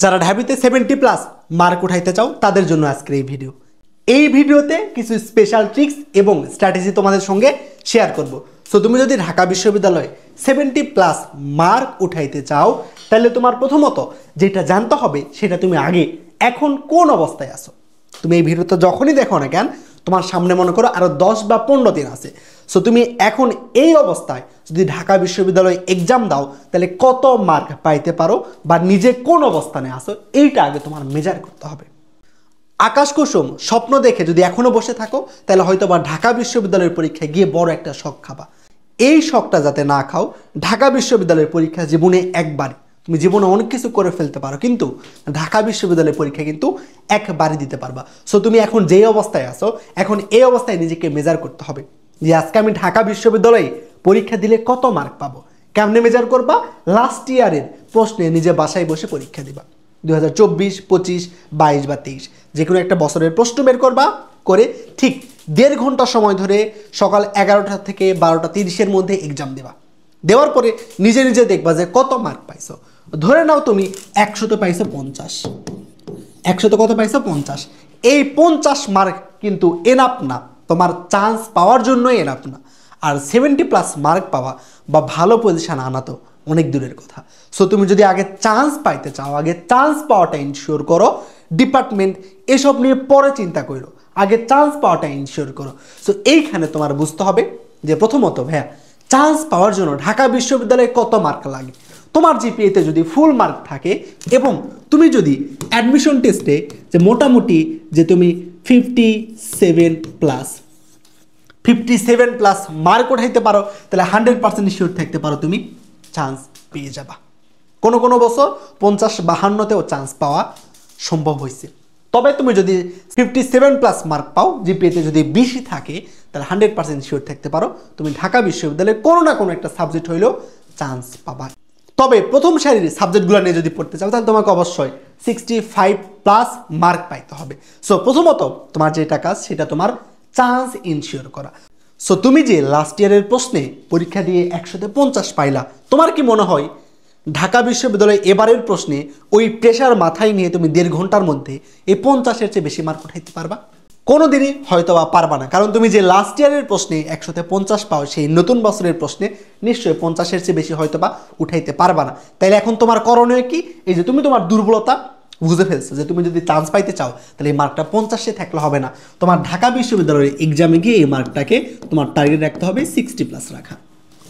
যারা ঢাবিতে 70+ মার্ক উঠাইতে চাও তাদের জন্য আজকের এই ভিডিও। এই ভিডিওতে কিছু স্পেশাল ট্রিক্স এবং স্ট্র্যাটেজি তোমাদের সঙ্গে শেয়ার করব। সো তুমি যদি ঢাকা বিশ্ববিদ্যালয়ে 70+ মার্ক উঠাইতে চাও তাহলে তোমার প্রথমত যেটা জানতে হবে সেটা তুমি আগে এখন কোন অবস্থায় আছো। তুমি এই ভিডিওটা যখনই দেখো না কেন তোমার সামনে মনে করো আরও 10 বা 15 দিন আছে। সো তুমি এখন এই অবস্থায় যদি ঢাকা বিশ্ববিদ্যালয়ে এক্সাম দাও তাহলে কত মার্ক পাইতে পারো বা নিজে কোন অবস্থানে আসো এইটা আগে তোমার মেজার করতে হবে। আকাশ কুসুম স্বপ্ন দেখে যদি এখনো বসে থাকো তাহলে হয়তো বা ঢাকা বিশ্ববিদ্যালয়ের পরীক্ষায় গিয়ে বড় একটা শখ খাবা। এই শখটা যাতে না খাও, ঢাকা বিশ্ববিদ্যালয়ের পরীক্ষা জীবনে একবারই, তুমি জীবনে অনেক কিছু করে ফেলতে পারো কিন্তু ঢাকা বিশ্ববিদ্যালয়ের পরীক্ষা কিন্তু একবারই দিতে পারবা। সো তুমি এখন যেই অবস্থায় আসো এখন এই অবস্থায় নিজেকে মেজার করতে হবে যে আজকে আমি ঢাকা বিশ্ববিদ্যালয়ে পরীক্ষা দিলে কত মার্ক পাবো। কেমনে মেজার করবা? লাস্ট ইয়ারের প্রশ্নে নিজে বাসায় বসে পরীক্ষা দিবা। 2024, 25, 22 বা 23 যে কোনো একটা বছরের প্রশ্ন বের করবা, করে ঠিক 1.5 ঘন্টা সময় ধরে সকাল 11টা থেকে 12টা 30-এর মধ্যে এক্সাম দেবা। দেওয়ার পরে নিজে নিজে দেখবা যে কত মার্ক পাইছো। ধরে নাও তুমি 100তে পাইছো 50, 100তে কত পাইছো 50। এই 50 মার্ক কিন্তু এনাফ না, তোমার চান্স পাওয়ার জন্য এনাফ না। আর 70+ মার্ক পাওয়া বা ভালো পজিশন আনা তো অনেক দূরের কথা। সো তুমি যদি আগে চান্স পাইতে চাও, আগে চান্স পাওয়াটা ইনশিওর করো। ডিপার্টমেন্ট এসব নিয়ে পরে চিন্তা করো, আগে চান্স পাওয়াটা ইনশিওর করো। সো এইখানে তোমার বুঝতে হবে যে প্রথমত ভাইয়া চান্স পাওয়ার জন্য ঢাকা বিশ্ববিদ্যালয়ে কত মার্ক লাগে। তোমার জিপিএতে যদি ফুল মার্ক থাকে এবং তুমি যদি অ্যাডমিশন টেস্টে যে মোটামুটি যে তুমি 57+ মার্ক উঠাইতে পারো তাহলে 100% শিওর থাকতে পারো তুমি চান্স পেয়ে যাবা। কোনো কোনো বছর 50-52তেও চান্স পাওয়া সম্ভব হয়েছে। তবে তুমি যদি 57+ মার্ক পাও, জিপিএতে যদি বেশি থাকে তাহলে 100% শিওর থাকতে পারো তুমি ঢাকা বিশ্ববিদ্যালয়ে কোনো না কোনো একটা সাবজেক্ট হইলেও চান্স পাবা। তবে প্রথম সারির সাবজেক্টগুলো নিয়ে যদি পড়তে চাও তাহলে তোমাকে অবশ্যই 65+ মার্ক পাইতে হবে। সো প্রথমত তোমার যেটা কাজ সেটা তোমার চান্স ইনশিওর করা। সো তুমি যে লাস্ট ইয়ারের প্রশ্নে পরীক্ষা দিয়ে 100তে 50 পাইলা, তোমার কি মনে হয় ঢাকা বিশ্ববিদ্যালয়ে এবারের প্রশ্নে ওই প্রেশার মাথায় নিয়ে তুমি 1.5 ঘন্টার মধ্যে এই 50-এর চেয়ে বেশি মার্ক উঠাইতে পারবা? কোনো দিনই হয়তো বা পারবা না, কারণ তুমি যে লাস্ট ইয়ারের প্রশ্নে 100তে 50 পাও সেই নতুন বছরের প্রশ্নে নিশ্চয়ই 50-এর চেয়ে বেশি হয়তো বা উঠাইতে পারবা না। তাইলে এখন তোমার করণীয় কি? এই যে তুমি তোমার দুর্বলতা বুঝে ফেলছো যে তুমি যদি চান্স পাইতে চাও তাহলে এই মার্কটা 50-এ থাকলে হবে না, তোমার ঢাকা বিশ্ববিদ্যালয়ের এক্সামে গিয়ে এই মার্কটাকে তোমার টার্গেট রাখতে হবে 60+ রাখা।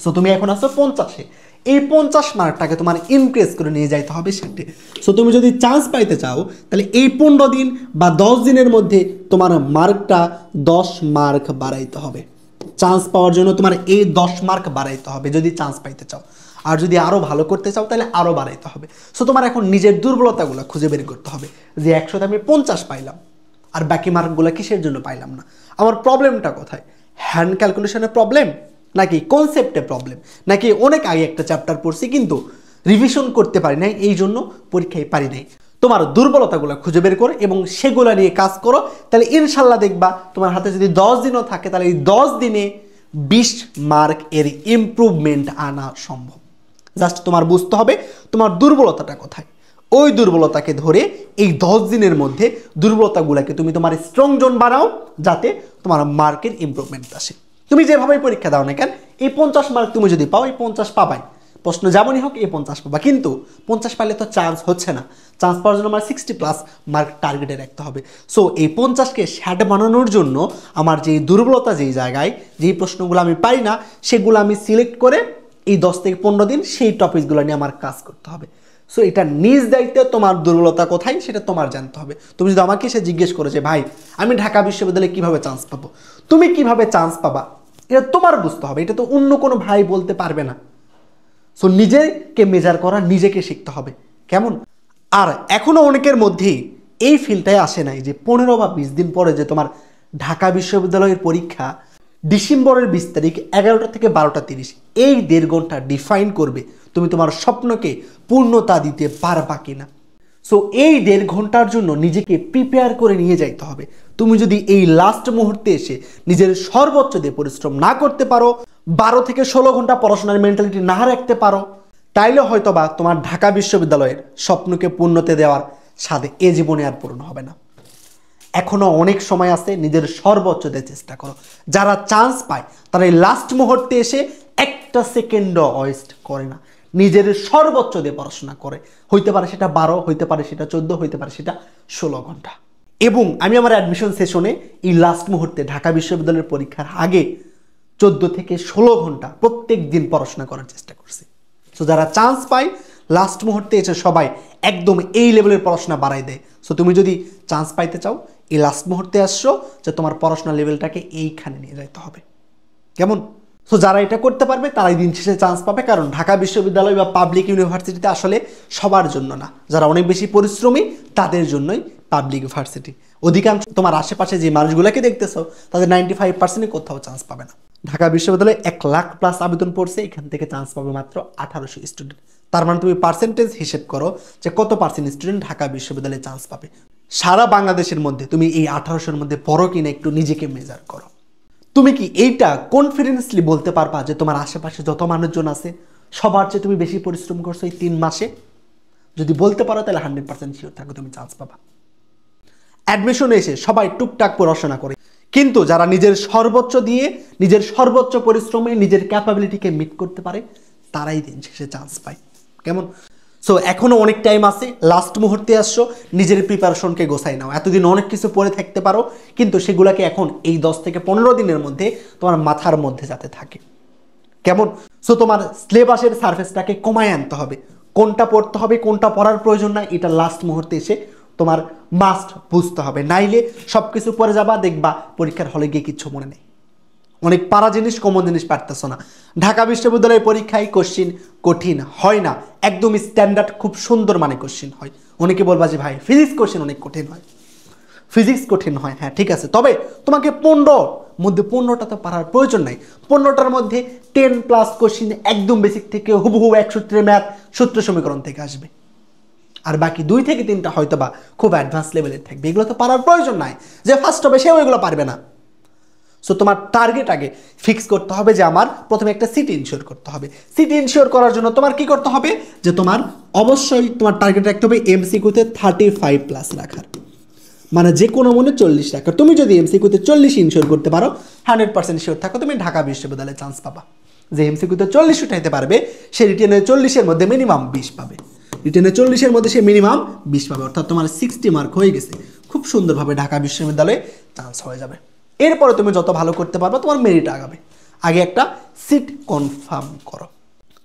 সো তুমি এখন আসো 50-এ, এই 50 মার্কটাকে তোমার ইনক্রিজ করে নিয়ে যাইতে হবে 60-এ। সো তুমি যদি চান্স পাইতে চাও তাহলে এই 15 দিন বা 10 দিনের মধ্যে তোমার মার্কটা 10 মার্ক বাড়াইতে হবে। চান্স পাওয়ার জন্য তোমার এই 10 মার্ক বাড়াইতে হবে যদি চান্স পাইতে চাও। আর যদি আরও ভালো করতে চাও তাহলে আরও বাড়াইতে হবে। সো তোমার এখন নিজের দুর্বলতাগুলো খুঁজে বের করতে হবে যে 100তে আমি 50 পাইলাম আর বাকি মার্কগুলো কিসের জন্য পাইলাম না, আমার প্রবলেমটা কোথায়? হ্যান্ড ক্যালকুলেশনের প্রবলেম, নাকি কনসেপ্টে প্রবলেম, নাকি অনেক আগে একটা চ্যাপ্টার পড়ছি কিন্তু রিভিশন করতে পারি নাই এই জন্য পরীক্ষায় পারি নাই? তোমার দুর্বলতাগুলো খুঁজে বের করো এবং সেগুলো নিয়ে কাজ করো, তাহলে ইনশাল্লাহ দেখবা তোমার হাতে যদি 10 দিনও থাকে তাহলে এই 10 দিনে 20 মার্ক এর ইমপ্রুভমেন্ট আনা সম্ভব। জাস্ট তোমার বুঝতে হবে তোমার দুর্বলতাটা কোথায়। ওই দুর্বলতাকে ধরে এই 10 দিনের মধ্যে দুর্বলতাগুলোকে তুমি তোমার স্ট্রং জোন বানাও যাতে তোমার মার্কের ইমপ্রুভমেন্ট আসে। তুমি যেভাবেই পরীক্ষা দাও না কেন এই 50 মার্ক তুমি যদি পাও এই 50 পাবাই, প্রশ্ন যেমনই হোক এই 50 পাবা। কিন্তু 50 পাইলে তো চান্স হচ্ছে না, চান্স পাওয়ার জন্য আমার 60+ মার্ক টার্গেটে রাখতে হবে। সো এই 50কে 60 বানানোর জন্য আমার যেই দুর্বলতা যেই জায়গায় যেই প্রশ্নগুলো আমি পাই না সেগুলো আমি সিলেক্ট করে এই 10 থেকে 15 দিন সেই টপিকগুলো নিয়ে আমার কাজ করতে হবে। সো এটা নিজ দায়িত্বে তোমার দুর্বলতা কোথায় সেটা তোমার জানতে হবে। তুমি যদি আমাকে এসে জিজ্ঞেস করো যে ভাই আমি ঢাকা বিশ্ববিদ্যালয়ে কীভাবে চান্স পাবো, তুমি কিভাবে চান্স পাবা এটা তোমার বুঝতে হবে, এটা তো অন্য কোনো ভাই বলতে পারবে না। সো নিজেকে মেজার করা, নিজেকে শিখতে হবে কেমন। আর এখনও অনেকের মধ্যেই এই ফিলটাই আসে নাই যে 15 বা 20 দিন পরে যে তোমার ঢাকা বিশ্ববিদ্যালয়ের পরীক্ষা ডিসেম্বরের 20 তারিখ 11টা থেকে 12টা 30, এই 1.5 ঘন্টা ডিফাইন করবে তুমি তোমার স্বপ্নকে পূর্ণতা দিতে পারবা কিনা। সো এই 1.5 ঘন্টার জন্য নিজেকে প্রিপেয়ার করে নিয়ে যাইতে হবে। তুমি যদি এই লাস্ট মুহূর্তে এসে নিজের সর্বোচ্চ দিয়ে পরিশ্রম না করতে পারো, 12 থেকে 16 ঘন্টা পড়াশোনার মেন্টালিটি না রাখতে পারো, তাইলে হয়তো বা তোমার ঢাকা বিশ্ববিদ্যালয়ের স্বপ্নকে পূর্ণতে দেওয়ার স্বাদে এ জীবনে আর পূরণ হবে না। এখনো অনেক সময় আছে, নিজের সর্বোচ্চ দিয়ে চেষ্টা করো। যারা চান্স পায় তারা এই লাস্ট মুহূর্তে এসে একটা সেকেন্ডও ওয়েস্ট করে না, নিজের সর্বোচ্চ দিয়ে পড়াশোনা করে। হইতে পারে সেটা 12, হইতে পারে সেটা 14, হইতে পারে সেটা 16 ঘন্টা। এবং আমি আমার অ্যাডমিশন সেশনে এই লাস্ট মুহূর্তে ঢাকা বিশ্ববিদ্যালয়ের পরীক্ষার আগে 14 থেকে 16 ঘন্টা প্রত্যেক দিন পড়াশোনা করার চেষ্টা করছি। সো যারা চান্স পায় লাস্ট মুহূর্তে এসে সবাই একদম এই লেভেলের পড়াশোনা বাড়াই দেয়। সো তুমি যদি চান্স পাইতে চাও, এই লাস্ট মুহূর্তে আসছো যে তোমার পড়াশোনার লেভেলটাকে এইখানে নিয়ে যাইতে হবে। কেমন? সো যারা এটা করতে পারবে তারাই দিন শেষে চান্স পাবে। কারণ ঢাকা বিশ্ববিদ্যালয় বা পাবলিক ইউনিভার্সিটিতে আসলে সবার জন্য না, যারা অনেক বেশি পরিশ্রমী তাদের জন্যই পাবলিক ইউনিভার্সিটি। অধিকাংশ তোমার আশেপাশে যে মানুষগুলোকে দেখতেছো তাদের 95% কোথাও চান্স পাবে না। ঢাকা বিশ্ববিদ্যালয়ে 1 লাখ প্লাস আবেদন পড়ছে, এখান থেকে চান্স পাবে মাত্র 1800 স্টুডেন্ট। তার মানে তুমি পার্সেন্টেজ হিসেব করো যে কত পার্সেন্ট স্টুডেন্ট ঢাকা বিশ্ববিদ্যালয়ে চান্স পাবে। সারা বাংলাদেশের মধ্যে তুমি এই 1800-এর মধ্যে পড়ো কিনা একটু নিজেকে মেজার করো। তুমি কি এইটা কনফিডেন্সলি বলতে পারবা যে তোমার আশেপাশে যত মানুষজন আছে সবার চেয়ে তুমি বেশি পরিশ্রম করছো এই 3 মাসে? যদি বলতে পারো তাহলে 100% শিওর থাকো তুমি চান্স পাবা। অ্যাডমিশনে এসে সবাই টুকটাক পড়াশোনা করে, কিন্তু যারা নিজের সর্বোচ্চ দিয়ে নিজের সর্বোচ্চ পরিশ্রমে নিজের ক্যাপাবিলিটিকে মিট করতে পারে তারাই দিন শেষে চান্স পায়। কেমন? সো এখনও অনেক টাইম আছে, লাস্ট মুহূর্তে আসছো, নিজের প্রিপারেশনকে গোছাই নাও। এতদিন অনেক কিছু পড়ে থাকতে পারো, কিন্তু সেগুলোকে এখন এই 10 থেকে 15 দিনের মধ্যে তোমার মাথার মধ্যে যাতে থাকে। কেমন? সো তোমার সিলেবাসের সারফেসটাকে কমায় আনতে হবে। কোনটা পড়তে হবে, কোনটা পড়ার প্রয়োজন নাই, এটা লাস্ট মুহূর্তে এসে তোমার মাস্ট বুঝতে হবে। নাইলে সব কিছু পড়ে যাবা, দেখবা পরীক্ষার হলে গিয়ে কিচ্ছু মনে নেই। অনেক পারা জিনিস, কমন জিনিস পারতেছো না। ঢাকা বিশ্ববিদ্যালয়ের পরীক্ষায় কোশ্চিন কঠিন হয় না, একদমই স্ট্যান্ডার্ড খুব সুন্দর মানে কোশ্চিন হয়। অনেকে বলবা যে ভাই ফিজিক্স কোশ্চিন অনেক কঠিন হয়। ফিজিক্স কঠিন হয়, হ্যাঁ ঠিক আছে, তবে তোমাকে 15 মধ্যে 15টা তো পারার প্রয়োজন নাই। 15টার মধ্যে 10+ কোশ্চিন একদম বেসিক থেকে হুবহু 1 সূত্রের ম্যাথ, সূত্র সমীকরণ থেকে আসবে। আর বাকি 2 থেকে 3টা হয়তো বা খুব অ্যাডভান্স লেভেলের থাকবে। এগুলো তো পারার প্রয়োজন নাই, যে ফার্স্ট হবে সেও এগুলো পারবে না। সো তোমার টার্গেট আগে ফিক্স করতে হবে যে আমার প্রথমে একটা সিট ইনশিওর করতে হবে। সিট ইনশিওর করার জন্য তোমার কি করতে হবে, যে তোমার অবশ্যই তোমার টার্গেট রাখতে হবে এমসিকিউতে 35+ রাখার, মানে যে কোনো মনে 40 রাখার। তুমি যদি এমসিকিউতে 40 ইনশিওর করতে পারো 100% শিওর থাকো তুমি ঢাকা বিশ্ববিদ্যালয়ে চান্স পাবা। যে এমসিকিউতে 40 উঠাইতে পারবে সে রিটেনে 40-এর মধ্যে মিনিমাম 20 পাবে। রিটেনে 40-এর মধ্যে সে মিনিমাম 20 পাবে, অর্থাৎ তোমার 60 মার্ক হয়ে গেছে। খুব সুন্দরভাবে ঢাকা বিশ্ববিদ্যালয়ে চান্স হয়ে যাবে। এরপরে তুমি যত ভালো করতে পারবে তোমার মেরিট আগাবে। আগে একটা সিট কনফার্ম করো,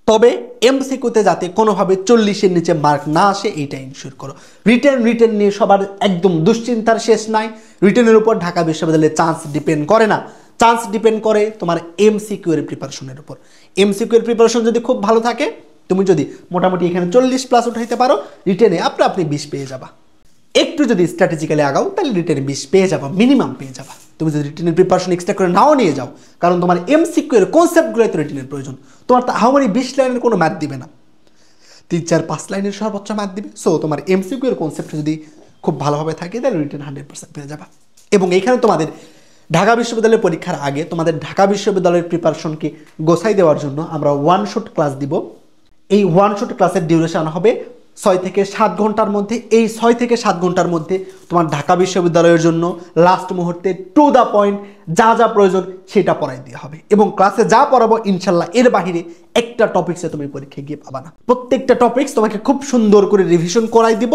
তবে এমসিকিউতে যাতে কোনোভাবে 40-এর নিচে মার্ক না আসে এইটা ইনশিওর করো। রিটেন নিয়ে সবার একদম দুশ্চিন্তার শেষ নাই। রিটেনের উপর ঢাকা বিশ্ববিদ্যালয়ে চান্স ডিপেন্ড করে না, চান্স ডিপেন্ড করে তোমার এমসিকিউ এর প্রিপারেশনের উপর। এমসিকিউ এর প্রিপারেশন যদি খুব ভালো থাকে, তুমি যদি মোটামুটি এখানে 40+ উঠাইতে পারো, রিটেনে আপনি 20 পেয়ে যাবা। একটু যদি স্ট্র্যাটেজিক্যালি আগাও তাহলে রিটেনে 20 পেয়ে যাবা, মিনিমাম পেয়ে যাবা। তুমি যদি রিটেনের প্রিপারেশন এক্সট্রা করে নাও নিয়ে যাও, কারণ তোমার এমসিকিউ এর কনসেপ্টগুলোই তো রিটেনের প্রয়োজন। তোমার তো আহামরি 20 লাইনের কোনো ম্যাথ দিবে না, 3-4-5 লাইনের সর্বোচ্চ ম্যাথ দিবে। সো তোমার এমসিকিউ এর কনসেপ্ট যদি খুব ভালোভাবে থাকে তাহলে রিটেন 100% পেয়ে যাবা। এবং এইখানে তোমাদের ঢাকা বিশ্ববিদ্যালয়ের পরীক্ষার আগে তোমাদের ঢাকা বিশ্ববিদ্যালয়ের প্রিপারেশনকে গোছাই দেওয়ার জন্য আমরা 1 শট ক্লাস দিব। এই 1 শট ক্লাসের ডিউরেশন হবে 6 থেকে 7 ঘন্টার মধ্যে। এই 6 থেকে 7 ঘন্টার মধ্যে তোমার ঢাকা বিশ্ববিদ্যালয়ের জন্য লাস্ট মুহূর্তে টু দ্য পয়েন্ট যা যা প্রয়োজন সেটা পড়াই দেওয়া হবে। এবং ক্লাসে যা পড়াবো ইনশাল্লাহ এর বাহিরে একটা টপিক্সে তুমি পরীক্ষায় গিয়ে পাবা না। প্রত্যেকটা টপিক্স তোমাকে খুব সুন্দর করে রিভিশন করাই দিব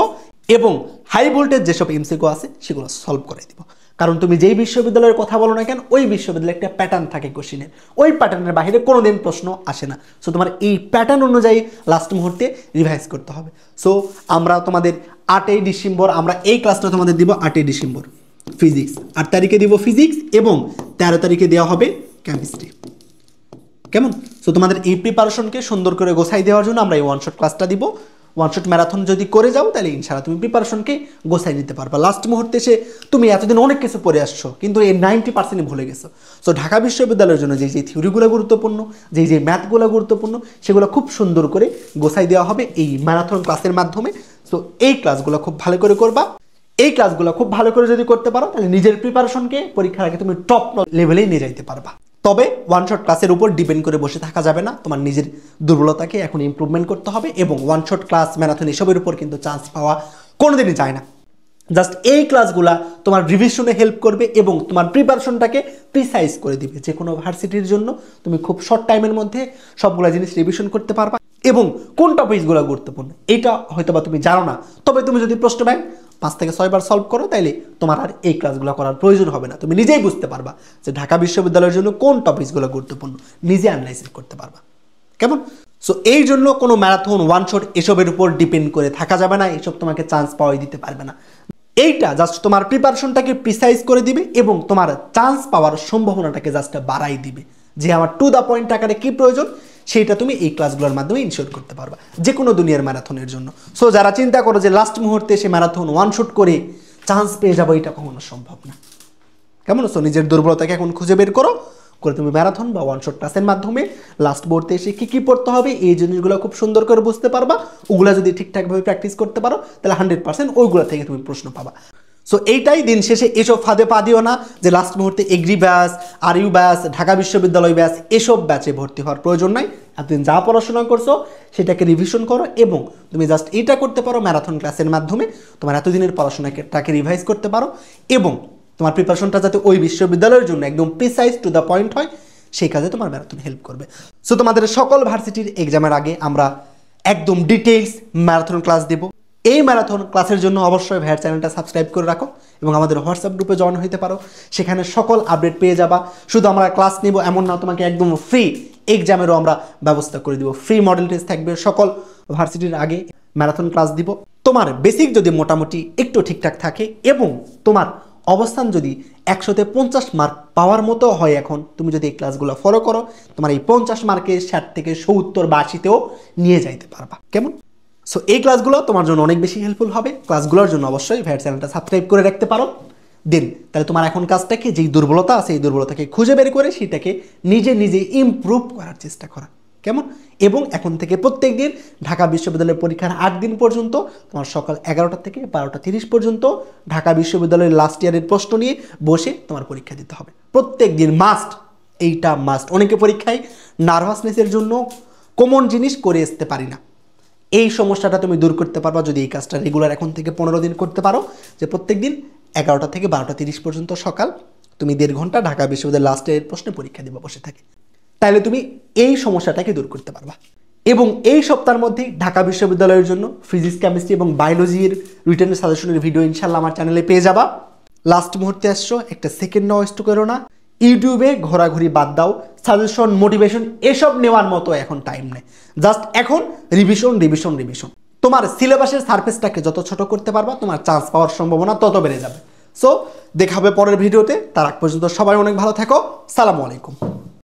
এবং হাই ভোল্টেজ যেসব এমসিকিউ আছে সেগুলো সলভ করাই দিব। কারণ তুমি যেই বিশ্ববিদ্যালয়ের কথা বলো না কেন, ওই বিশ্ববিদ্যালয়ে একটা প্যাটার্ন থাকে কোশ্চিনের, ওই প্যাটার্নের বাইরে কোনোদিন প্রশ্ন আসে না। সো তোমার এই প্যাটার্ন অনুযায়ী লাস্ট মুহূর্তে রিভাইজ করতে হবে। সো আমরা তোমাদের 8ই ডিসেম্বর আমরা এই ক্লাসটা তোমাদের দিব। 8ই ডিসেম্বর ফিজিক্স, 8 তারিখে দিব ফিজিক্স এবং 13 তারিখে দেওয়া হবে কেমিস্ট্রি। কেমন? সো তোমাদের এই প্রিপারেশনকে সুন্দর করে গোছাই দেওয়ার জন্য আমরা এই 1 শট ক্লাসটা দিব। 1 শট ম্যারাথন যদি করে যাও তাহলে ইনশাআল্লাহ তুমি প্রিপারেশনকে গোছাই নিতে পারবা। লাস্ট মুহূর্তে এসে তুমি এতদিন অনেক কিছু পড়ে আসছো কিন্তু এই 90% ভুলে গেছো। সো ঢাকা বিশ্ববিদ্যালয়ের জন্য যে থিওরিগুলো গুরুত্বপূর্ণ, যে ম্যাথগুলো গুরুত্বপূর্ণ, সেগুলো খুব সুন্দর করে গোছাই দেওয়া হবে এই ম্যারাথন ক্লাসের মাধ্যমে। সো এই ক্লাসগুলো খুব ভালো করে করবা। এই ক্লাসগুলো খুব ভালো করে যদি করতে পারো তাহলে নিজের প্রিপারেশনকে পরীক্ষার আগে তুমি টপ লেভেলেই নিয়ে যাইতে পারবা। তবে ওয়ান শট ক্লাসের উপর ডিপেন্ড করে বসে থাকা যাবে না, তোমার নিজের দুর্বলতাকে এখন ইমপ্রুভমেন্ট করতে হবে এবং ওয়ান শট ক্লাস ম্যারাথন এসবের উপর কিন্তু চান্স পাওয়া কোনোদিনই যায় না। জাস্ট এই ক্লাসগুলা তোমার রিভিশনে হেল্প করবে এবং তোমার প্রিপারেশনটাকে প্রিসাইজ করে দিবে। যে কোনো ভার্সিটির জন্য তুমি খুব শর্ট টাইমের মধ্যে সবগুলো জিনিস রিভিশন করতে পারবা এবং কোন টপিকসগুলো গুরুত্বপূর্ণ এটা হয়তো বা তুমি জানো না, তবে তুমি যদি প্রশ্ন ব্যাংক 5 থেকে 6 বার সলভ করো তাইলে তোমার আর এই ক্লাসগুলো করার প্রয়োজন হবে না। তুমি নিজেই বুঝতে পারবা যে ঢাকা বিশ্ববিদ্যালয়ের জন্য কোন টপিকসগুলো গুরুত্বপূর্ণ, নিজে অ্যানালাইসিস করতে পারবা। কেমন? সো এই জন্য কোনো ম্যারাথন ওয়ান শট এসবের উপর ডিপেন্ড করে থাকা যাবে না, এসব তোমাকে চান্স পাওয়াই দিতে পারবে না। এইটা জাস্ট তোমার প্রিপারেশনটাকে প্রিসাইজ করে দিবে এবং তোমার চান্স পাওয়ার সম্ভাবনাটাকে জাস্ট বাড়াই দিবে। যে আমার টু দ্য পয়েন্ট আকারে কী প্রয়োজন সেইটা তুমি এই ক্লাসগুলোর মাধ্যমে ইনশিওর করতে পারবা যে কোনো দুনিয়ার ম্যারাথনের জন্য। সো যারা চিন্তা করো যে লাস্ট মুহূর্তে সে ম্যারাথন ওয়ান শট করে চান্স পেয়ে যাবো, এটা কখনো সম্ভব না। কেমন? সো নিজের দুর্বলতাকে এখন খুঁজে বের করো করে তুমি ম্যারাথন বা ওয়ান শট ক্লাসের মাধ্যমে লাস্ট মুহূর্তে এসে কী কী পড়তে হবে এই জিনিসগুলো খুব সুন্দর করে বুঝতে পারবা। ওগুলো যদি ঠিকঠাকভাবে প্র্যাকটিস করতে পারো তাহলে 100% ওইগুলো থেকে তুমি প্রশ্ন পাবা। সো এইটাই, দিন শেষে এসব ফাঁদে পা দিও না যে লাস্ট মুহূর্তে agri batch, RU batch, Dhaka বিশ্ববিদ্যালয় ব্যাচ এসব ব্যাচে ভর্তি হওয়ার প্রয়োজন নাই। এতদিন যা পড়াশোনা করছো সেটাকে রিভিশন করো এবং তুমি জাস্ট এইটা করতে পারো ম্যারাথন ক্লাসের মাধ্যমে তোমার এতদিনের পড়াশোনাটাকে রিভাইজ করতে পারো এবং তোমার প্রিপারেশনটা যাতে ওই বিশ্ববিদ্যালয়ের জন্য একদম প্রিসাইজ টু দ্য পয়েন্ট হয় সেই কাজে তোমার ম্যারাথন হেল্প করবে। সো তোমাদের সকল ভার্সিটির এক্সামের আগে আমরা একদম ডিটেইলস ম্যারাথন ক্লাস দেব। এই ম্যারাথন ক্লাসের জন্য অবশ্যই ভাইয়ের চ্যানেলটা সাবস্ক্রাইব করে রাখো এবং আমাদের হোয়াটসঅ্যাপ গ্রুপে জয়েন হতে পারো, সেখানে সকল আপডেট পেয়ে যাবা। শুধু আমরা ক্লাস নিব এমন না, তোমাকে একদম ফ্রি এক্সামেরও আমরা ব্যবস্থা করে দিব। ফ্রি মডেল টেস্ট থাকবে, সকল ভার্সিটির আগে ম্যারাথন ক্লাস দিব। তোমার বেসিক যদি মোটামুটি একটু ঠিকঠাক থাকে এবং তোমার অবস্থান যদি 100-তে 50 মার্ক পাওয়ার মতো হয়, এখন তুমি যদি এই ক্লাসগুলো ফলো করো তোমার এই 50 মার্কে 60 থেকে 70 বা 80-তেও নিয়ে যাইতে পারবা। কেমন? সো এই ক্লাসগুলো তোমার জন্য অনেক বেশি হেল্পফুল হবে। ক্লাসগুলোর জন্য অবশ্যই ভাইয়ের চ্যানেলটা সাবস্ক্রাইব করে রাখতে পারো। দেন তাহলে তোমার এখন কাজটাকে যেই দুর্বলতা আছে এই দুর্বলতাকে খুঁজে বের করে সেটাকে নিজে নিজে ইমপ্রুভ করার চেষ্টা করা। কেমন? এবং এখন থেকে প্রত্যেক দিন ঢাকা বিশ্ববিদ্যালয়ের পরীক্ষার 8 দিন পর্যন্ত তোমার সকাল 11টা থেকে 12টা 30 পর্যন্ত ঢাকা বিশ্ববিদ্যালয়ের লাস্ট ইয়ারের প্রশ্ন নিয়ে বসে তোমার পরীক্ষা দিতে হবে প্রত্যেক দিন, মাস্ট। এইটা মাস্ট। অনেকে পরীক্ষায় নার্ভাসনেসের জন্য কমন জিনিস করে আসতে পারি না, এই সমস্যাটা তুমি দূর করতে পারবা যদি এই কাজটা রেগুলার এখন থেকে 15 দিন করতে পারো। যে প্রত্যেক দিন 11টা থেকে 12টা 30 পর্যন্ত সকাল তুমি 1.5 ঘন্টা ঢাকা বিশ্ববিদ্যালয়ের লাস্ট ইয়ারের প্রশ্নে পরীক্ষা দেবা বসে থাকে, তাহলে তুমি এই সমস্যাটাকে দূর করতে পারবা। এবং এই সপ্তাহের মধ্যেই ঢাকা বিশ্ববিদ্যালয়ের জন্য ফিজিক্স, কেমিস্ট্রি এবং বায়োলজির রিটেন সাজেশনের ভিডিও ইনশাল্লাহ আমার চ্যানেলে পেয়ে যাবা। লাস্ট মুহূর্তে আসছো, একটা সেকেন্ড ওয়েস্ট করো না, ইউটিউবে ঘোরাঘুরি বাদ দাও। সাজেশন, মোটিভেশন এসব নেওয়ার মতো এখন টাইম নেই। জাস্ট এখন রিভিশন রিভিশন রিভিশন। তোমার সিলেবাসের সারফেসটাকে যত ছোট করতে পারবা তোমার চান্স পাওয়ার সম্ভাবনা তত বেড়ে যাবে। সো দেখা হবে পরের ভিডিওতে। তার আগ পর্যন্ত সবাই অনেক ভালো থাকো। সালামু আলাইকুম।